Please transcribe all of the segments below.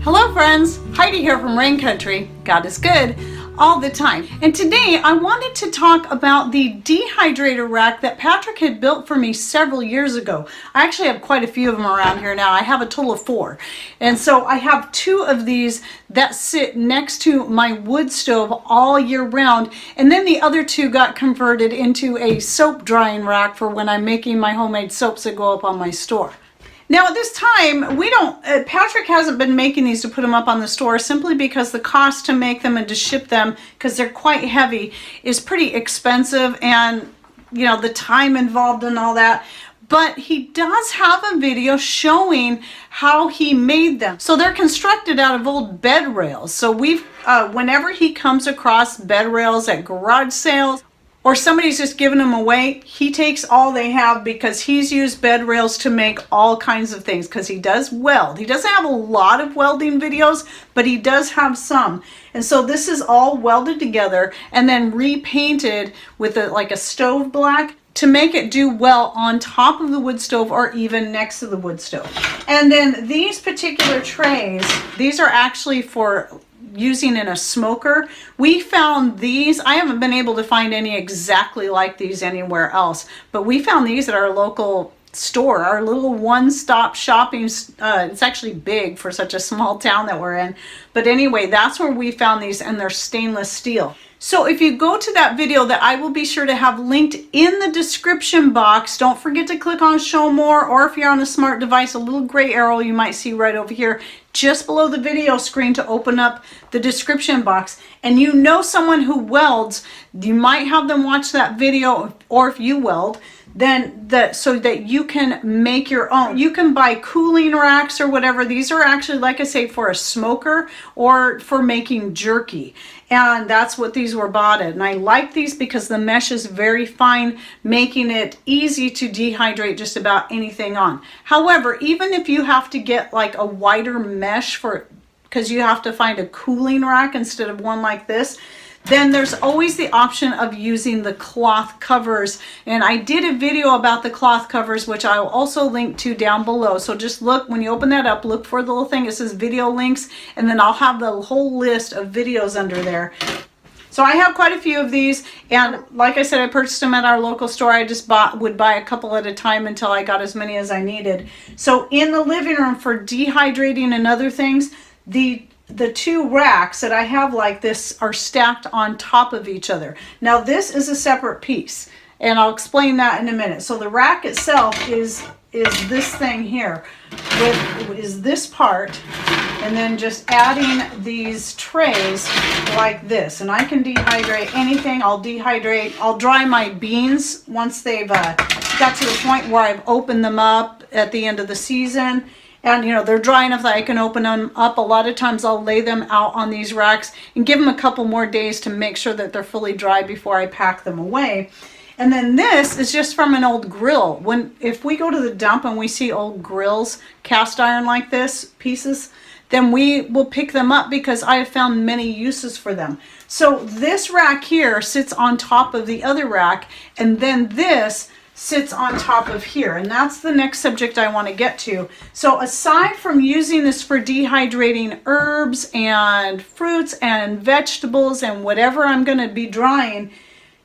Hello friends, Heidi here from Rain Country. God is good all the time. And today I wanted to talk about the dehydrator rack that Patrick had built for me several years ago. I actually have quite a few of them around here now. I have a total of 4. And so I have 2 of these that sit next to my wood stove all year round. And then the other 2 got converted into a soap drying rack for when I'm making my homemade soaps that go up on my store. Now at this time, Patrick hasn't been making these to put them up on the store simply because the cost to make them and to ship them, because they're quite heavy, is pretty expensive, and you know, the time involved and all that. But he does have a video showing how he made them. So they're constructed out of old bed rails. So whenever he comes across bed rails at garage sales, or somebody's just giving them away, he takes all they have because he's used bed rails to make all kinds of things, because he does weld. He doesn't have a lot of welding videos, but he does have some. And so this is all welded together and then repainted with like a stove black to make it do well on top of the wood stove or even next to the wood stove. And then these particular trays, these are actually for using in a smoker. We found these. I haven't been able to find any exactly like these anywhere else, but we found these at our local store, our little one-stop shopping. It's actually big for such a small town that we're in. But anyway, that's where we found these, and they're stainless steel. So if you go to that video that I will be sure to have linked in the description box, don't forget to click on show more, or if you're on a smart device, a little gray arrow you might see right over here just below the video screen to open up the description box. And you know someone who welds, you might have them watch that video, or if you weld, then so that you can make your own. You can buy cooling racks or whatever. These are actually, like I say, for a smoker or for making jerky. And that's what these were bought at. And I like these because the mesh is very fine, making it easy to dehydrate just about anything on. However, even if you have to get like a wider mesh because you have to find a cooling rack instead of one like this, then there's always the option of using the cloth covers. And I did a video about the cloth covers, which I'll also link to down below. So just look, when you open that up, look for the little thing. It says video links, and then I'll have the whole list of videos under there. So I have quite a few of these, and like I said, I purchased them at our local store. I just would buy a couple at a time until I got as many as I needed. So in the living room for dehydrating and other things, the 2 racks that I have like this are stacked on top of each other. Now this is a separate piece, and I'll explain that in a minute. So the rack itself is this thing here, is this part, and then just adding these trays like this. And I can dehydrate anything. I'll dry my beans once they've got to the point where I've opened them up at the end of the season. And you know, they're dry enough that I can open them up. A lot of times I'll lay them out on these racks and give them a couple more days to make sure that they're fully dry before I pack them away. And then this is just from an old grill. If we go to the dump and we see old grills, cast iron like this, pieces, then we will pick them up because I have found many uses for them. So this rack here sits on top of the other rack, and then this sits on top of here, and that's the next subject I want to get to. So aside from using this for dehydrating herbs and fruits and vegetables and whatever I'm going to be drying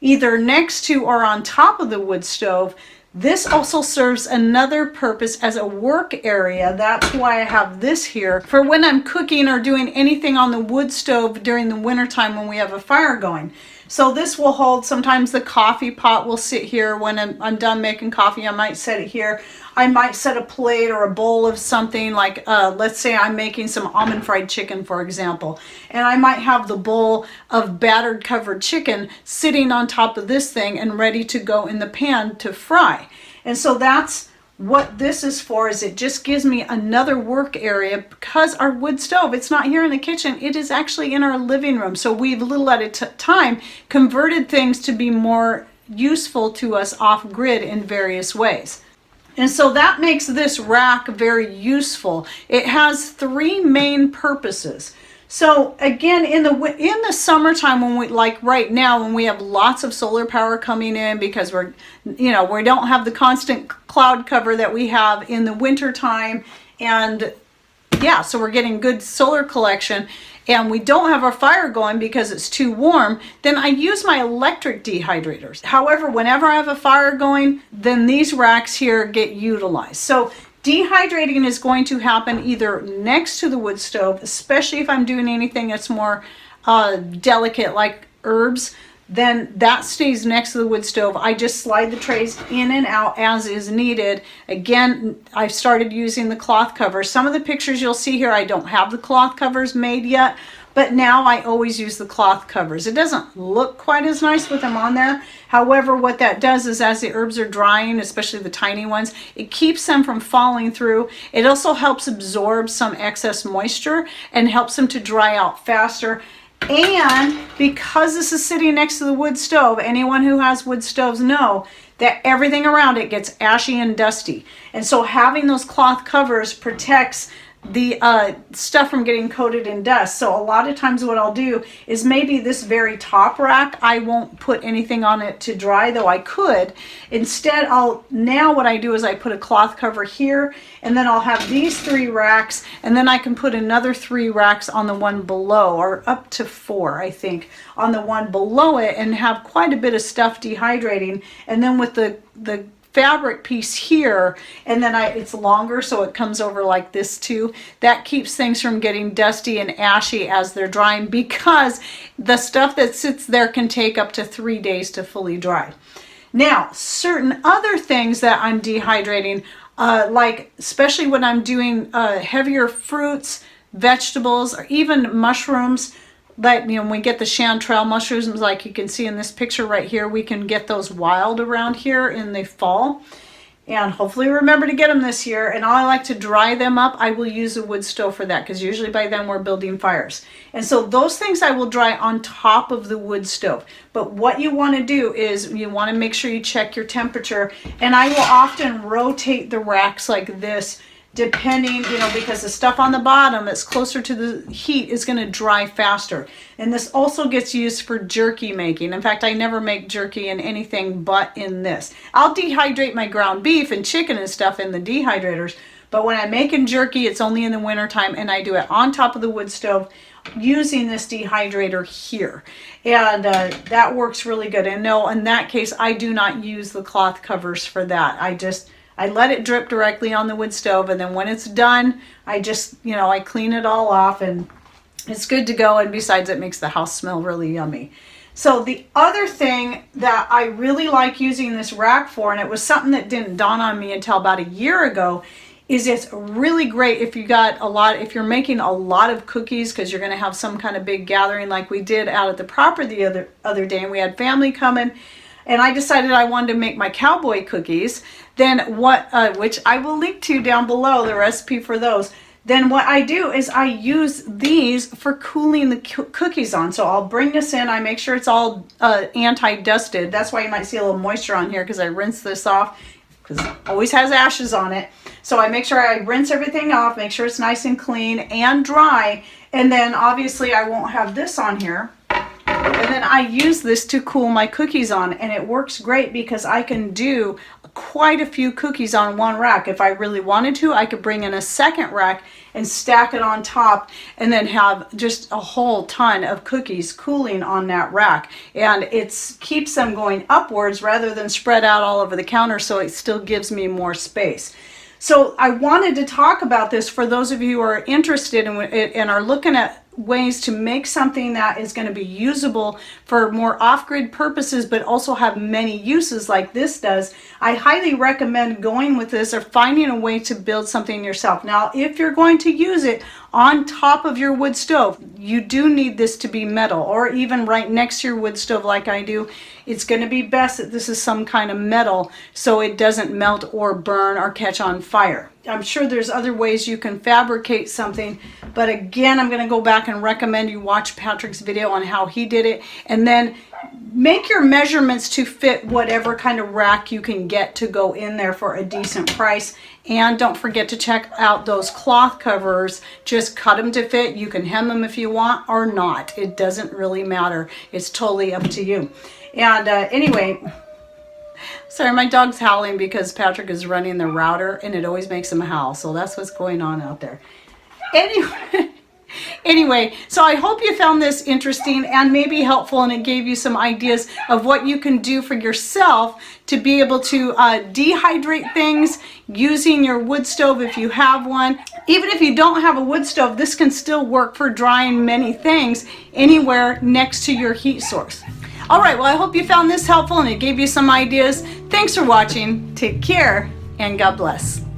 either next to or on top of the wood stove, this also serves another purpose as a work area. That's why I have this here for when I'm cooking or doing anything on the wood stove during the winter time when we have a fire going. So this will hold, sometimes the coffee pot will sit here. When I'm done making coffee, I might set it here. I might set a plate or a bowl of something like, let's say I'm making some almond fried chicken, for example. And I might have the bowl of battered covered chicken sitting on top of this thing and ready to go in the pan to fry. And so that's what this is for, is it just gives me another work area, because our wood stove, it's not here in the kitchen, it is actually in our living room. So we've little at a time converted things to be more useful to us off grid in various ways. And so that makes this rack very useful. It has 3 main purposes. So again, in the summertime, when we, like right now, when we have lots of solar power coming in because we don't have the constant cloud cover that we have in the winter time, and yeah, so we're getting good solar collection, and we don't have our fire going because it's too warm, then I use my electric dehydrators. However, whenever I have a fire going, then these racks here get utilized. So dehydrating is going to happen either next to the wood stove, especially if I'm doing anything that's more delicate like herbs, then that stays next to the wood stove. I just slide the trays in and out as is needed. Again, I've started using the cloth covers. Some of the pictures you'll see here, I don't have the cloth covers made yet, but now I always use the cloth covers. It doesn't look quite as nice with them on there. However, what that does is as the herbs are drying, especially the tiny ones, it keeps them from falling through. It also helps absorb some excess moisture and helps them to dry out faster. And because this is sitting next to the wood stove, anyone who has wood stoves know that everything around it gets ashy and dusty. And so having those cloth covers protects the stuff from getting coated in dust. So a lot of times what I'll do is maybe this very top rack, I won't put anything on it to dry, though I could. Instead, now what I do is I put a cloth cover here, and then I'll have these 3 racks, and then I can put another 3 racks on the one below, or up to 4, I think, on the one below it, and have quite a bit of stuff dehydrating. And then with the fabric piece here, and then it's longer, so it comes over like this too. That keeps things from getting dusty and ashy as they're drying, because the stuff that sits there can take up to 3 days to fully dry. Now, certain other things that I'm dehydrating, like especially when I'm doing heavier fruits, vegetables, or even mushrooms, like, when we get the chanterelle mushrooms, like you can see in this picture right here, we can get those wild around here in the fall. And hopefully remember to get them this year. And I like to dry them up. I will use a wood stove for that, because usually by then we're building fires. And so those things I will dry on top of the wood stove. But what you want to do is you want to make sure you check your temperature. And I will often rotate the racks like this, depending, because the stuff on the bottom that's closer to the heat is going to dry faster. And this also gets used for jerky making. In fact, I never make jerky in anything but in this. I'll dehydrate my ground beef and chicken and stuff in the dehydrators, but when I'm making jerky, it's only in the winter time, and I do it on top of the wood stove using this dehydrator here. And that works really good. And no, in that case, I do not use the cloth covers for that. I let it drip directly on the wood stove, and then when it's done, I just, I clean it all off, and it's good to go. And besides, it makes the house smell really yummy. So the other thing that I really like using this rack for, and it was something that didn't dawn on me until about a year ago, is it's really great if if you're making a lot of cookies, because you're going to have some kind of big gathering like we did out at the property the other day, and we had family coming. And I decided I wanted to make my cowboy cookies. Then which I will link to down below, the recipe for those. Then what I do is I use these for cooling the cookies on. So I'll bring this in. I make sure it's all anti-dusted. That's why you might see a little moisture on here, because I rinse this off, because it always has ashes on it. So I make sure I rinse everything off, make sure it's nice and clean and dry. And then obviously I won't have this on here. And then I use this to cool my cookies on, and it works great because I can do quite a few cookies on one rack. If I really wanted to, I could bring in a second rack and stack it on top, and then have just a whole ton of cookies cooling on that rack. And it keeps them going upwards rather than spread out all over the counter, so it still gives me more space. So I wanted to talk about this for those of you who are interested in it and are looking at ways to make something that is going to be usable for more off-grid purposes, but also have many uses like this does. I highly recommend going with this, or finding a way to build something yourself. Now, if you're going to use it on top of your wood stove, you do need this to be metal, or even right next to your wood stove like I do. It's going to be best that this is some kind of metal, so it doesn't melt or burn or catch on fire. I'm sure there's other ways you can fabricate something, but again, I'm going to go back and recommend you watch Patrick's video on how he did it, and then make your measurements to fit whatever kind of rack you can get to go in there for a decent price. And don't forget to check out those cloth covers. Just cut them to fit. You can hem them if you want or not. It doesn't really matter. It's totally up to you. And anyway, sorry, my dog's howling because Patrick is running the router, and it always makes him howl. So that's what's going on out there. Anyway, so I hope you found this interesting and maybe helpful, and it gave you some ideas of what you can do for yourself to be able to dehydrate things using your wood stove if you have one. Even if you don't have a wood stove, this can still work for drying many things anywhere next to your heat source. All right, well, I hope you found this helpful and it gave you some ideas. Thanks for watching. Take care and God bless.